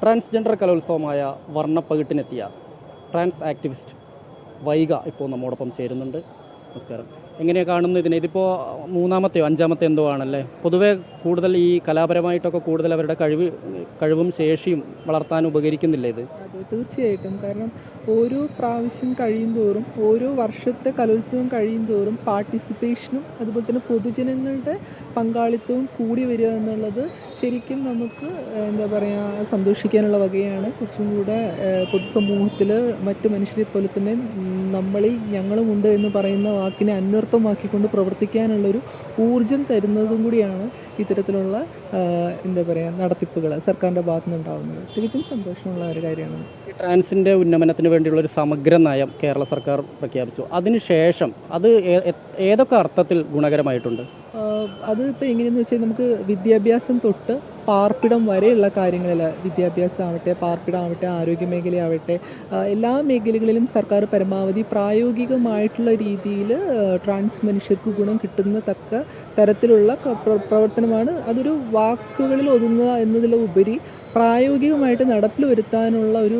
Transgender കലോത്സവമായ വർണ്ണപ്പകിട്ടിനെത്തിയ trans activist Vaiga ഇപ്പോൾ നമ്മോടൊപ്പം ചേരുന്നുണ്ട്. നമസ്കാരം. എങ്ങനെയാണ് കാണുന്നത് ഇതിനെ? ഇതിപ്പോൾ മൂന്നാമത്തെയോ അഞ്ചാമത്തെ എന്തോ ആണല്ലേ? പൊതുവെ കൂടുതൽ ഈ കലാപരമായിട്ടൊക്കെ കൂടുതൽ അവരുടെ കഴിവും ശേഷിയും വളർത്താൻ ഉപകരിക്കുന്നില്ല ഇത്? അതെ, തീർച്ചയായിട്ടും. കാരണം ഓരോ പ്രാവശ്യം കഴിയുന്തോറും, ഓരോ വർഷത്തെ കലോത്സവം കഴിയുന്തോറും പാർട്ടിസിപ്പേഷനും അതുപോലെ തന്നെ പൊതുജനങ്ങളുടെ പങ്കാളിത്തവും കൂടി വരിക എന്നുള്ളത് ശരിക്കും നമുക്ക് എന്താ പറയുക, സന്തോഷിക്കാനുള്ള വകയാണ്. കുറച്ചും കൂടെ പൊതുസമൂഹത്തിൽ മറ്റു മനുഷ്യരെ പോലെ തന്നെ നമ്മളിൽ ഞങ്ങളുമുണ്ട് എന്ന് പറയുന്ന വാക്കിനെ അന്വർത്ഥമാക്കിക്കൊണ്ട് പ്രവർത്തിക്കാനുള്ളൊരു ഊർജം തരുന്നതും കൂടിയാണ് ഇത്തരത്തിലുള്ള എന്താ പറയുക നടത്തിപ്പുകൾ സർക്കാരിൻ്റെ ഭാഗത്തു നിന്നുണ്ടാകുന്നത്. തികച്ചും സന്തോഷമുള്ള ഒരു കാര്യമാണ്. ഈ ട്രാൻസിൻ്റെ ഉന്നമനത്തിന് വേണ്ടിയുള്ള ഒരു സമഗ്ര നയം കേരള സർക്കാർ പ്രഖ്യാപിച്ചു. അതിനുശേഷം അത് ഏതൊക്കെ അർത്ഥത്തിൽ ഗുണകരമായിട്ടുണ്ട്? അത് ഇപ്പോൾ എങ്ങനെയെന്ന് വെച്ചാൽ, നമുക്ക് വിദ്യാഭ്യാസം തൊട്ട് പാർപ്പിടം വരെയുള്ള കാര്യങ്ങളിൽ, വിദ്യാഭ്യാസം ആവട്ടെ, പാർപ്പിടമാവട്ടെ, ആരോഗ്യ മേഖലയാവട്ടെ, എല്ലാ മേഖലകളിലും സർക്കാർ പരമാവധി പ്രായോഗികമായിട്ടുള്ള രീതിയിൽ ട്രാൻസ് മനുഷ്യർക്ക് ഗുണം കിട്ടുന്ന തക്ക തരത്തിലുള്ള പ്രവർത്തനമാണ്. അതൊരു വാക്കുകളിൽ ഒതുങ്ങുക എന്നതിലുപരി പ്രായോഗികമായിട്ട് നടപ്പിൽ വരുത്താനുള്ള ഒരു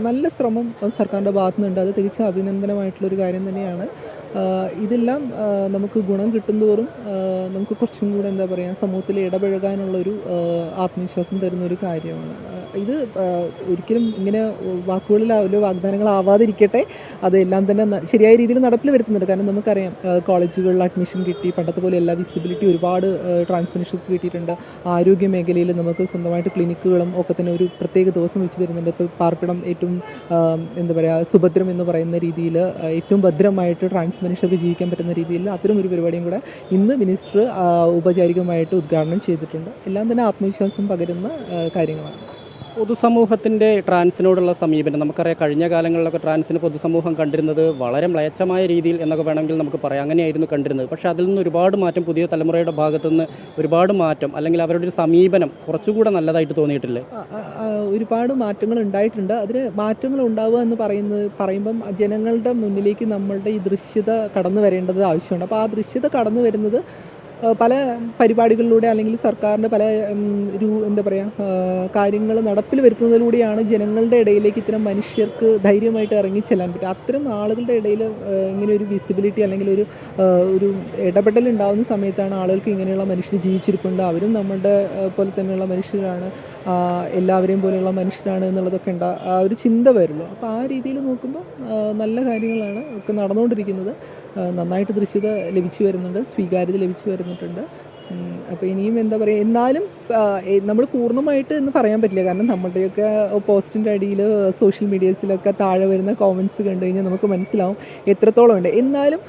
നല്ല ശ്രമം സർക്കാരിൻ്റെ ഭാഗത്തുനിന്നുണ്ട്. അത് തികച്ചും അഭിനന്ദനമായിട്ടുള്ളൊരു കാര്യം തന്നെയാണ്. ഇതെല്ലാം നമുക്ക് ഗുണം കിട്ടുന്തോറും നമുക്ക് കുറച്ചും കൂടെ എന്താ പറയുക, സമൂഹത്തിൽ ഇടപഴകാനുള്ളൊരു ആത്മവിശ്വാസം തരുന്നൊരു കാര്യമാണ്. ഇത് ഒരിക്കലും ഇങ്ങനെ വാക്കുകളിൽ വാഗ്ദാനങ്ങളാവാതിരിക്കട്ടെ. അതെല്ലാം തന്നെ ശരിയായ രീതിയിൽ നടപ്പിൽ വരുത്തുന്നുണ്ട്. കാരണം നമുക്കറിയാം, കോളേജുകളിൽ അഡ്മിഷൻ കിട്ടി, പണ്ടത്തെ പോലെ എല്ലാ വിസിബിലിറ്റി ഒരുപാട് ട്രാൻസ്മെൻഷർക്ക് കിട്ടിയിട്ടുണ്ട്. ആരോഗ്യ മേഖലയിൽ നമുക്ക് സ്വന്തമായിട്ട് ക്ലിനിക്കുകളും ഒക്കെ തന്നെ ഒരു പ്രത്യേക ദിവസം വെച്ച് തരുന്നുണ്ട്. ഇപ്പോൾ പാർപ്പിടം ഏറ്റവും എന്താ പറയുക, സുഭദ്രം എന്ന് പറയുന്ന രീതിയിൽ ഏറ്റവും ഭദ്രമായിട്ട് ട്രാൻസ് മനുഷ്യർക്ക് ജീവിക്കാൻ പറ്റുന്ന രീതിയിൽ അത്തരം ഒരു പരിപാടിയും കൂടെ ഇന്ന് മിനിസ്റ്റർ ഔപചാരികമായിട്ട് ഉദ്ഘാടനം ചെയ്തിട്ടുണ്ട്. എല്ലാം തന്നെ ആത്മവിശ്വാസം പകരുന്ന കാര്യങ്ങളാണ്. പൊതുസമൂഹത്തിൻ്റെ ട്രാൻസിനോടുള്ള സമീപനം നമുക്കറിയാം. കഴിഞ്ഞ കാലങ്ങളിലൊക്കെ ട്രാൻസിന് പൊതുസമൂഹം കണ്ടിരുന്നത് വളരെ മ്ലേച്ഛമായ രീതിയിൽ എന്നൊക്കെ വേണമെങ്കിൽ നമുക്ക് പറയാം. അങ്ങനെയായിരുന്നു കണ്ടിരുന്നത്. പക്ഷേ അതിൽ നിന്ന് ഒരുപാട് മാറ്റം, പുതിയ തലമുറയുടെ ഭാഗത്തുനിന്ന് ഒരുപാട് മാറ്റം, അല്ലെങ്കിൽ അവരുടെ ഒരു സമീപനം കുറച്ചുകൂടെ നല്ലതായിട്ട് തോന്നിയിട്ടില്ലേ? ഒരുപാട് മാറ്റങ്ങൾ ഉണ്ടായിട്ടുണ്ട്. അതിന് മാറ്റങ്ങൾ ഉണ്ടാവുക എന്ന് പറയുമ്പം ജനങ്ങളുടെ മുന്നിലേക്ക് നമ്മളുടെ ഈ ദൃശ്യത കടന്നു വരേണ്ടത് ആവശ്യമുണ്ട്. അപ്പോൾ ആ ദൃശ്യത കടന്നു വരുന്നത് പല പരിപാടികളിലൂടെ, അല്ലെങ്കിൽ സർക്കാരിൻ്റെ പല എന്താ പറയുക കാര്യങ്ങൾ നടപ്പിൽ വരുത്തുന്നതിലൂടെയാണ് ജനങ്ങളുടെ ഇടയിലേക്ക് ഇത്തരം മനുഷ്യർക്ക് ധൈര്യമായിട്ട് ഇറങ്ങി ചെല്ലാൻ പറ്റുക. അത്തരം ആളുകളുടെ ഇടയിൽ ഇങ്ങനെ ഒരു വിസിബിലിറ്റി അല്ലെങ്കിൽ ഒരു ഇടപെടൽ ഉണ്ടാകുന്ന സമയത്താണ് ആളുകൾക്ക് ഇങ്ങനെയുള്ള മനുഷ്യർ ജീവിച്ചിരിപ്പുണ്ട്, അവരും നമ്മുടെ പോലെ തന്നെയുള്ള മനുഷ്യരാണ്, എല്ലാവരെയും പോലെയുള്ള മനുഷ്യരാണ് എന്നുള്ളതൊക്കെ ആ ഒരു ചിന്ത വരുള്ളൂ. അപ്പോൾ ആ രീതിയിൽ നോക്കുമ്പോൾ നല്ല കാര്യങ്ങളാണ് ഒക്കെ നടന്നുകൊണ്ടിരിക്കുന്നത്. നന്നായിട്ട് ദൃശ്യത ലഭിച്ചു വരുന്നുണ്ട്, സ്വീകാര്യത ലഭിച്ചു വരുന്നിട്ടുണ്ട്. അപ്പോൾ ഇനിയും എന്താ പറയുക, എന്നാലും നമ്മൾ പൂർണ്ണമായിട്ട് എന്ന് പറയാൻ പറ്റില്ല. കാരണം നമ്മുടെയൊക്കെ പോസ്റ്റിൻ്റെ അടിയിൽ സോഷ്യൽ മീഡിയസിലൊക്കെ താഴെ വരുന്ന കോമൻസ് കണ്ടു കഴിഞ്ഞാൽ നമുക്ക് മനസ്സിലാവും എത്രത്തോളം ഉണ്ട്. എന്നാലും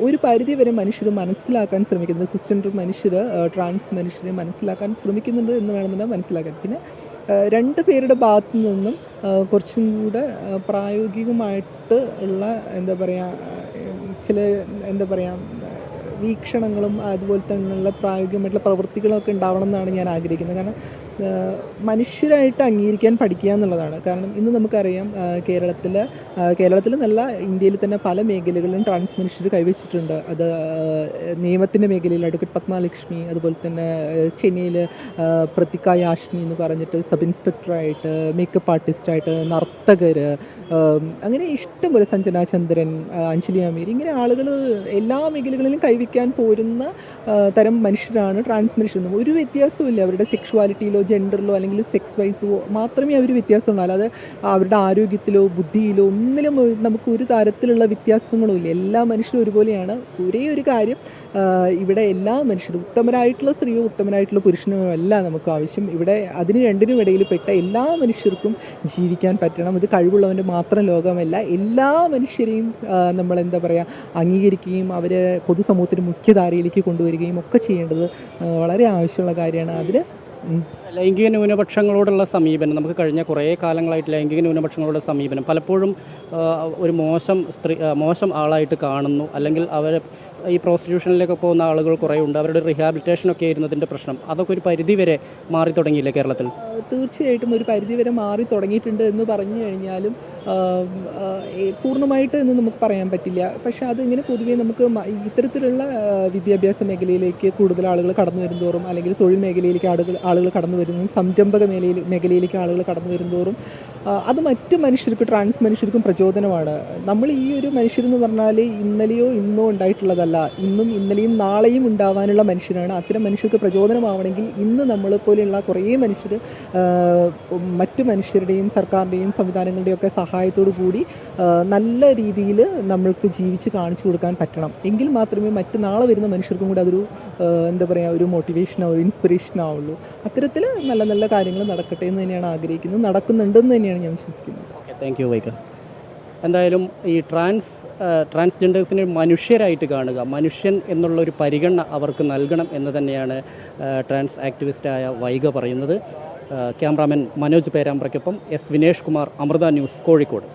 ഒരു പരിധി വരെ മനുഷ്യർ മനസ്സിലാക്കാൻ ശ്രമിക്കുന്നത്, സിസ്റ്റൻഡർ മനുഷ്യർ ട്രാൻസ് മനുഷ്യരെ മനസ്സിലാക്കാൻ ശ്രമിക്കുന്നുണ്ട് എന്ന് വേണമെന്നുണ്ടെങ്കിൽ മനസ്സിലാക്കാൻ. പിന്നെ രണ്ട് പേരുടെ ഭാഗത്തു നിന്നും കുറച്ചും കൂടെ പ്രായോഗികമായിട്ട് ഉള്ള എന്താ പറയുക ചില എന്താ പറയുക വീക്ഷണങ്ങളും അതുപോലെ തന്നെയുള്ള പ്രായോഗികമായിട്ടുള്ള പ്രവൃത്തികളൊക്കെ ഉണ്ടാവണം എന്നാണ് ഞാൻ ആഗ്രഹിക്കുന്നത്. കാരണം മനുഷ്യരായിട്ട് അംഗീകരിക്കാൻ പഠിക്കുക എന്നുള്ളതാണ്. കാരണം ഇന്ന് നമുക്കറിയാം, കേരളത്തിൽ നല്ല ഇന്ത്യയിൽ തന്നെ പല മേഖലകളിലും ട്രാൻസ് മനുഷ്യർ കൈവച്ചിട്ടുണ്ട്. അത് നിയമത്തിൻ്റെ മേഖലയിൽ അഡ്വക്കേറ്റ് പത്മലക്ഷ്മി, അതുപോലെ തന്നെ ചെന്നൈയിൽ പ്രതിക യാഷ്നി എന്ന് പറഞ്ഞിട്ട് സബ് ഇൻസ്പെക്ടറായിട്ട്, മേക്കപ്പ് ആർട്ടിസ്റ്റായിട്ട്, നർത്തകർ, അങ്ങനെ ഇഷ്ടംപോലെ സഞ്ജന ചന്ദ്രൻ, അഞ്ജലി അമീർ, ഇങ്ങനെ ആളുകൾ എല്ലാ മേഖലകളിലും കൈവയ്ക്കാൻ പോരുന്ന തരം മനുഷ്യരാണ് ട്രാൻസ് മനുഷ്യർ. ഒരു വ്യത്യാസവും ഇല്ല അവരുടെ സെക്ഷുവാലിറ്റിയിലോ ജെൻഡറിലോ അല്ലെങ്കിൽ സെക്സ് വൈസോ മാത്രമേ അവർ വ്യത്യാസമുള്ളൂ. അല്ലാതെ അവരുടെ ആരോഗ്യത്തിലോ ബുദ്ധിയിലോ ഒന്നിലും നമുക്ക് ഒരു തരത്തിലുള്ള വ്യത്യാസങ്ങളും ഇല്ല. എല്ലാ മനുഷ്യരും ഒരുപോലെയാണ്. ഒരേ ഒരു കാര്യം, ഇവിടെ എല്ലാ മനുഷ്യരും, ഉത്തമരായിട്ടുള്ള സ്ത്രീയോ ഉത്തമനായിട്ടുള്ള പുരുഷനോ അല്ല നമുക്ക് ആവശ്യം. ഇവിടെ അതിന് രണ്ടിനും ഇടയിൽ പെട്ട എല്ലാ മനുഷ്യർക്കും ജീവിക്കാൻ പറ്റണം. ഇത് കഴിവുള്ളവൻ്റെ മാത്രം ലോകമല്ല. എല്ലാ മനുഷ്യരെയും നമ്മൾ എന്താ പറയുക അംഗീകരിക്കുകയും അവരെ പൊതുസമൂഹത്തിന് മുഖ്യധാരയിലേക്ക് കൊണ്ടുവരികയും ഒക്കെ ചെയ്യേണ്ടത് വളരെ ആവശ്യമുള്ള കാര്യമാണ്. അതിൽ ലൈംഗിക ന്യൂനപക്ഷങ്ങളോടുള്ള സമീപനം, നമുക്ക് കഴിഞ്ഞ കുറേ കാലങ്ങളായിട്ട് ലൈംഗിക ന്യൂനപക്ഷങ്ങളുടെ സമീപനം പലപ്പോഴും ഒരു മോശം ആളായിട്ട് കാണുന്നു, അല്ലെങ്കിൽ അവരെ ഈ പ്രോസ്റ്റിറ്റ്യൂഷനിലേക്ക് പോകുന്ന ആളുകൾ കുറേ ഉണ്ട്. അവരുടെ റിഹാബിലിറ്റേഷനൊക്കെ ആയിരുന്നു ഇതിൻ്റെ പ്രശ്നം. അതൊക്കെ ഒരു പരിധി വരെ മാറി തുടങ്ങിയില്ലേ കേരളത്തിൽ? തീർച്ചയായിട്ടും ഒരു പരിധിവരെ മാറി തുടങ്ങിയിട്ടുണ്ട് എന്ന് പറഞ്ഞു കഴിഞ്ഞാലും പൂർണ്ണമായിട്ട് എന്ന് നമുക്ക് പറയാൻ പറ്റില്ല. പക്ഷേ അതിങ്ങനെ പൊതുവേ നമുക്ക് ഇത്തരത്തിലുള്ള വിദ്യാഭ്യാസ മേഖലയിലേക്ക് കൂടുതൽ ആളുകൾ കടന്നു വരുന്തോറും, അല്ലെങ്കിൽ തൊഴിൽ മേഖലയിലേക്ക് ആളുകൾ കടന്നു വരുന്നു, സംരംഭക മേഖലയിലേക്ക് ആളുകൾ കടന്നു വരുന്തോറും അത് മറ്റു മനുഷ്യർക്ക്, ട്രാൻസ് മനുഷ്യർക്കും പ്രചോദനമാണ്. നമ്മൾ ഈ ഒരു മനുഷ്യരെന്ന് പറഞ്ഞാൽ ഇന്നലെയോ ഇന്നോ ഉണ്ടായിട്ടുള്ളതല്ല, ഇന്നും ഇന്നലെയും നാളെയും ഉണ്ടാവാനുള്ള മനുഷ്യരാണ്. അത്തരം മനുഷ്യർക്ക് പ്രചോദനമാവണമെങ്കിൽ ഇന്ന് നമ്മളെപ്പോലെയുള്ള കുറേ മനുഷ്യർ മറ്റു മനുഷ്യരുടെയും സർക്കാരിൻ്റെയും സംവിധാനങ്ങളുടെയും ഒക്കെ സഹായത്തോടു കൂടി നല്ല രീതിയിൽ നമ്മൾക്ക് ജീവിച്ച് കാണിച്ചു കൊടുക്കാൻ പറ്റണം. എങ്കിൽ മാത്രമേ മറ്റ് നാളെ വരുന്ന മനുഷ്യർക്കും കൂടി അതൊരു എന്താ പറയുക, ഒരു മോട്ടിവേഷനോ ഒരു ഇൻസ്പിറേഷനോ ആവുള്ളൂ. അത്തരത്തിൽ നല്ല നല്ല കാര്യങ്ങൾ നടക്കട്ടെ എന്ന് തന്നെയാണ് ആഗ്രഹിക്കുന്നത്, നടക്കുന്നുണ്ടെന്ന് തന്നെയാണ് ഞാൻ വിശ്വസിക്കുന്നത്. ഓക്കെ, താങ്ക് യു വൈക. എന്തായാലും ഈ ട്രാൻസ്ജെൻഡേഴ്സിനെ മനുഷ്യരായിട്ട് കാണുക, മനുഷ്യൻ എന്നുള്ളൊരു പരിഗണന അവർക്ക് നൽകണം എന്ന് തന്നെയാണ് ട്രാൻസ് ആക്ടിവിസ്റ്റായ വൈഗ പറയുന്നത്. ക്യാമറാമാൻ മനോജ് പേരാമ്പ്രയ്ക്കൊപ്പം എസ് വിനേഷ് കുമാർ, അമൃത ന്യൂസ്, കോഴിക്കോട്.